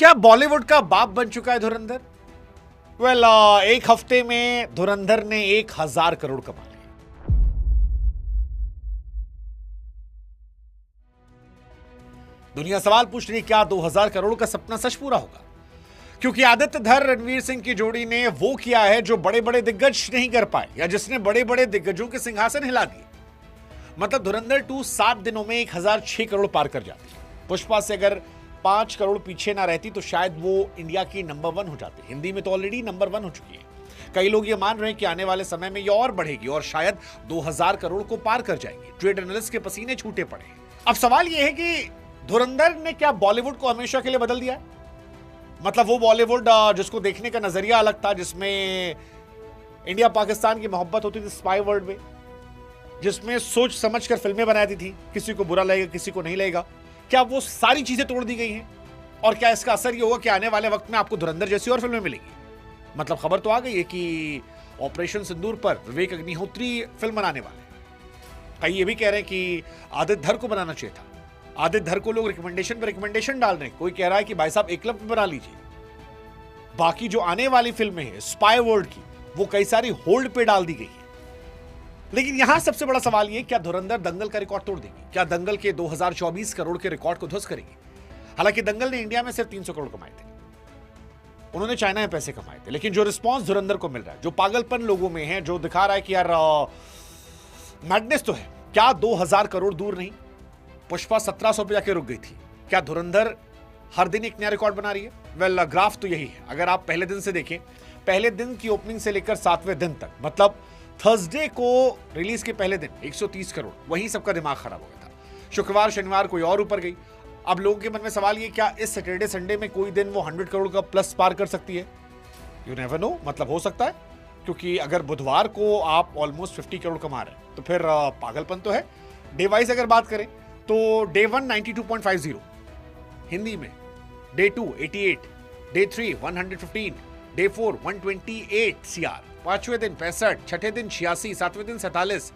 क्या बॉलीवुड का बाप बन चुका है धुरंधर? वेल, एक हफ्ते में धुरंधर ने 1000 करोड़ कमा लिए। दुनिया सवाल पूछ रही है, क्या 2000 करोड़ का सपना सच पूरा होगा? क्योंकि आदित्य धर रणवीर सिंह की जोड़ी ने वो किया है जो बड़े बड़े दिग्गज नहीं कर पाए, या जिसने बड़े बड़े दिग्गजों के सिंहासन हिला दिए। मतलब धुरंधर 2 7 दिनों में 1006 करोड़ पार कर जाती है। पुष्पा से अगर 5 करोड़ पीछे ना रहती तो शायद वो इंडिया की नंबर 1 हो जाती। हिंदी में तो ऑलरेडी नंबर 1 हो चुकी है। कई लोग ये मान रहे हैं कि आने वाले समय में ये और बढ़ेगी और शायद 2000 करोड़ को पार कर जाएगी। ट्रेड एनालिस्ट के पसीने छूटे पड़े हैं। अब सवाल यह है कि धुरंधर ने क्या बॉलीवुड को हमेशा के लिए बदल दिया है? मतलब वो बॉलीवुड जिसको देखने का नजरिया अलग था, जिसमें इंडिया पाकिस्तान की मोहब्बत होती थी स्पाई वर्ल्ड में, जिसमें सोच समझ कर फिल्में बनाती थी, किसी को बुरा लगेगा किसी को नहीं लगेगा, क्या वो सारी चीजें तोड़ दी गई हैं? और क्या इसका असर ये होगा कि आने वाले वक्त में आपको धुरंधर जैसी और फिल्में मिलेंगी? मतलब खबर तो आ गई है कि ऑपरेशन सिंदूर पर विवेक अग्निहोत्री फिल्म बनाने वाले हैं। कई ये भी कह रहे हैं कि आदित्य धर को बनाना चाहिए था। आदित्य धर को लोग रिकमेंडेशन पर रिकमेंडेशन डाल रहे हैं। कोई कह रहा है कि भाई साहब एकलव्य बना लीजिए। बाकी जो आने वाली फिल्में हैं स्पाई वर्ल्ड की, वो कई सारी होल्ड पे डाल दी गई है। लेकिन यहां सबसे बड़ा सवाल ये, क्या धुरंधर दंगल का रिकॉर्ड तोड़ देगी? क्या दंगल के 2024 करोड़ के रिकॉर्ड को ध्वस्त करेगी? हालांकि दंगल ने इंडिया में सिर्फ 300 करोड़ कमाए थे, उन्होंने चाइना में पैसे कमाए थे। लेकिन जो रिस्पॉन्स धुरंधर को मिल रहा है, जो पागलपन लोगों में है, जो दिखा रहा है कि यार मैडनेस तो है, क्या 2000 करोड़ दूर नहीं? पुष्पा 1700 पे जाके रुक गई थी। क्या धुरंधर हर दिन एक नया रिकॉर्ड बना रही है? वेल, ग्राफ तो यही है। अगर आप पहले दिन से देखें, पहले दिन की ओपनिंग से लेकर 7वें दिन तक, मतलब थर्सडे को रिलीज के पहले दिन 130 करोड़, वहीं सबका दिमाग खराब हो गया था। शुक्रवार शनिवार कोई और ऊपर गई। अब लोगों के मन में सवाल ये, क्या इस सैटरडे संडे में कोई दिन वो 100 करोड़ का प्लस पार कर सकती है? यू नेवर नो, मतलब हो सकता है। क्योंकि अगर बुधवार को आप ऑलमोस्ट 50 करोड़ कमा रहे हैं तो फिर पागलपन तो है। डे वाइज अगर बात करें तो डे 1 92.50 हिंदी में, डे 2 88, डे 3 115, डे 4 128 CR, 5वें दिन 65, छठे दिन 86, 7वें दिन 47,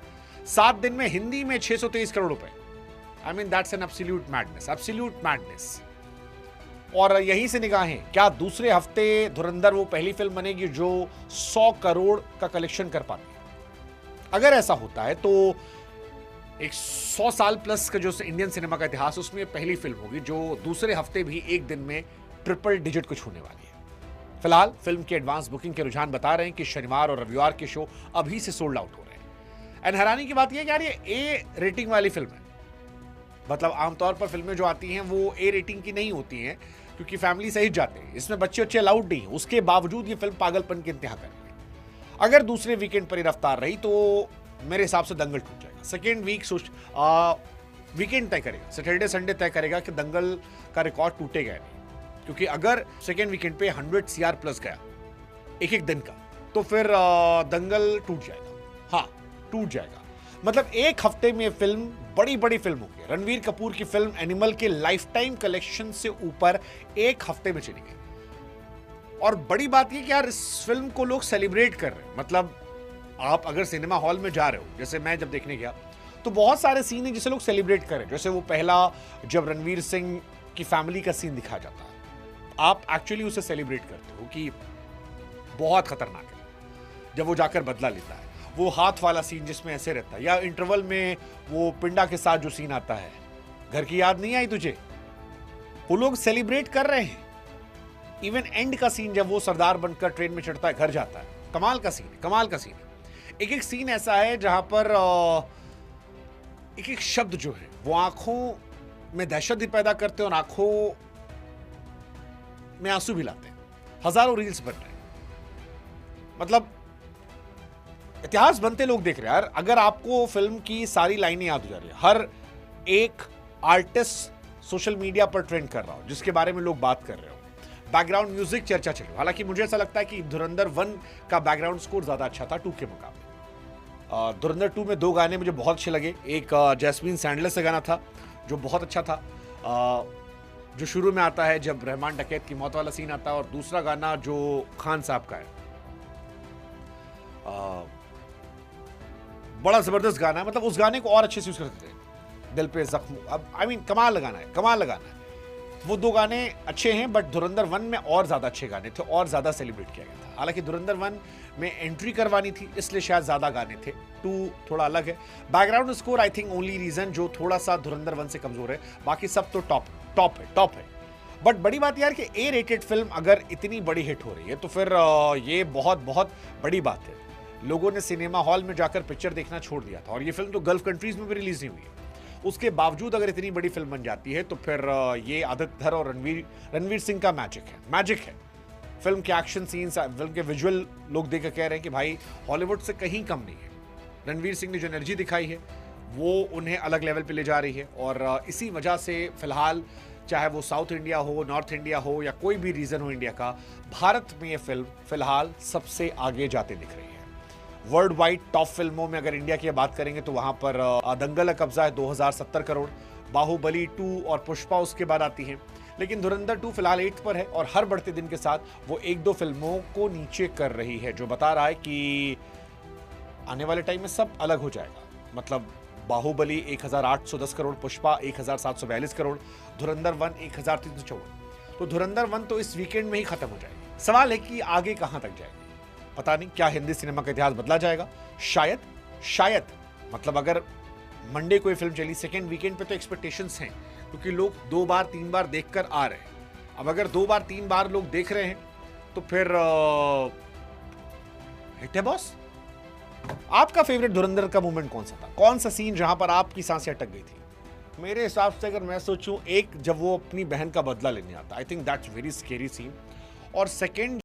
7 दिन में हिंदी में 623 करोड़ रुपए। I mean that's an absolute madness, absolute madness. और यहीं से निगाहें, क्या दूसरे हफ्ते धुरंधर वो पहली फिल्म बनेगी जो 100 करोड़ का कलेक्शन कर पाती है? अगर ऐसा होता है तो एक 100 साल प्लस का जो इंडियन सिनेमा का इतिहास, उसमें पहली फिल्म होगी जो दूसरे हफ्ते भी एक दिन में ट्रिपल डिजिट को छूने वाली है। फिलहाल फिल्म के एडवांस बुकिंग के रुझान बता रहे हैं कि शनिवार और रविवार के शो अभी से सोल्ड आउट हो रहे हैं। एंड हैरानी की बात यह है कि यार ये ए रेटिंग वाली फिल्म है। मतलब आमतौर पर फिल्में जो आती हैं वो ए रेटिंग की नहीं होती हैं, क्योंकि फैमिली सहित जाते हैं, इसमें बच्चे अच्छे अलाउड नहीं है। उसके बावजूद ये फिल्म पागलपन की इंतहा कर रही है। अगर दूसरे वीकेंड पर रफ्तार रही तो मेरे हिसाब से दंगल टूट जाएगा। सेकेंड वीक वीकेंड तय करेगा, सैटरडे संडे तय करेगा कि दंगल का रिकॉर्ड टूटेगा नहीं। क्योंकि अगर सेकेंड वीकेंड पे 100 CR प्लस गया एक दिन का, तो फिर दंगल टूट जाएगा। हाँ, टूट जाएगा। मतलब एक हफ्ते में फिल्म बड़ी बड़ी फिल्म होगी। रणवीर कपूर की फिल्म एनिमल के लाइफ टाइम कलेक्शन से ऊपर एक हफ्ते में चली गई। और बड़ी बात यह कि यार इस फिल्म को लोग सेलिब्रेट कर रहे हैं। मतलब आप अगर सिनेमा हॉल में जा रहे हो, जैसे मैं जब देखने गया, तो बहुत सारे सीन हैं जिसे लोग सेलिब्रेट कर रहे हैं। जैसे वो पहला जब रणवीर सिंह की फैमिली का सीन दिखाया जाता है, आप एक्चुअली उसे सेलिब्रेट करते हो कि बहुत खतरनाक है। जब वो जाकर बदला लेता है, वो हाथ वाला सीन जिसमें ऐसे रहता है, या इंटरवल में वो पिंडा के साथ जो सीन आता है, घर की याद नहीं आई तुझे, वो लोग सेलिब्रेट कर रहे हैं। इवन एंड का सीन जब वो सरदार बनकर ट्रेन में चढ़ता है, घर जाता है, कमाल का सीन है, कमाल का सीन है। एक एक सीन ऐसा है जहां पर एक एक शब्द जो है वो आंखों में दहशत भी पैदा करते हैं और आंखों में आंसू भी लाते हैं। हजारों रील्स बन रहे हैं। मतलब इतिहास बनते लोग देख रहे हैं यार। अगर आपको फिल्म की सारी लाइनें याद हो जा रही है, हर एक आर्टिस्ट सोशल मीडिया पर ट्रेंड कर रहा हो, जिसके बारे में लोग बात कर रहे हो, बैकग्राउंड म्यूजिक चर्चा चल रही है। हालांकि मुझे ऐसा लगता है कि धुरंधर 1 का बैकग्राउंड स्कोर ज्यादा अच्छा था 2 के मुकाबले। धुरंधर 2 में 2 गाने मुझे बहुत अच्छे लगे। एक जैस्मीन सैंडलर से गाना था जो बहुत अच्छा था, जो शुरू में आता है जब रहमान डकैत की मौत वाला सीन आता है, और दूसरा गाना जो खान साहब का है, बड़ा जबरदस्त गाना है। मतलब उस गाने को और अच्छे से यूज करते थे, दिल पे जख्म। अब आई मीन कमाल लगाना है, कमाल लगाना है। वो 2 गाने अच्छे हैं, बट धुरंधर 1 में और ज्यादा अच्छे गाने थे और ज्यादा सेलिब्रेट किया गया था। हालांकि धुरंधर 1 में एंट्री करवानी थी, इसलिए शायद ज्यादा गाने थे। 2 थोड़ा अलग है। Background score I think only reason जो थोड़ा सा धुरंधर 1 से कमजोर है, बाकी सब तो टॉप है। बट बड़ी बात यार कि ए रेटेड फिल्म अगर इतनी बड़ी हिट हो रही है तो फिर ये बहुत बहुत बड़ी बात है। लोगों ने सिनेमा हॉल में जाकर पिक्चर देखना छोड़ दिया था, और ये फिल्म तो गल्फ कंट्रीज में भी रिलीज नहीं हुई है। उसके बावजूद अगर इतनी बड़ी फिल्म बन जाती है तो फिर ये आदित्य धर और रणवीर सिंह का मैजिक है। फिल्म के एक्शन सीन्स, फिल्म के विजुअल लोग देखकर कह रहे हैं कि भाई हॉलीवुड से कहीं कम नहीं है। रणवीर सिंह ने जो एनर्जी दिखाई है वो उन्हें अलग लेवल पे ले जा रही है, और इसी वजह से फिलहाल चाहे वो साउथ इंडिया हो, नॉर्थ इंडिया हो, या कोई भी रीजन हो इंडिया का, भारत में ये फिल्म फिलहाल सबसे आगे जाते दिख रही है। वर्ल्ड वाइड टॉप फिल्मों में अगर इंडिया की बात करेंगे तो वहां पर दंगल का कब्जा है 2070 करोड़, बाहुबली 2 और पुष्पा उसके बाद आती है, लेकिन धुरंधर 2 फिलहाल 8th पर है, और हर बढ़ते दिन के साथ वो 1-2 फिल्मों को नीचे कर रही है, जो बता रहा है कि आने वाले टाइम में सब अलग हो जाएगा। मतलब बाहुबली 1810 करोड़, पुष्पा 1742 करोड़, धुरंधर 1 1354। तो धुरंधर 1 तो इस वीकेंड में ही खत्म हो जाएगी। सवाल है कि आगे कहां तक जाएगी, पता नहीं। क्या हिंदी सिनेमा का इतिहास बदला जाएगा? शायद। मतलब अगर मंडे कोई फिल्म चली, सेकेंड वीकेंड पे तो एक्सपेक्टेशंस हैं, क्योंकि लोग 2 बार 3 बार देखकर आ रहे हैं। अब अगर 2 बार 3 बार लोग देख रहे हैं तो फिर हिट है बॉस। आपका फेवरेट धुरंधर का मोमेंट कौन सा था? कौन सा सीन जहां पर आपकी सांसें अटक गई थी? मेरे हिसाब से अगर मैं सोचूं, एक जब वो अपनी बहन का बदला लेने आता, I think that's very scary scene, और सेकेंड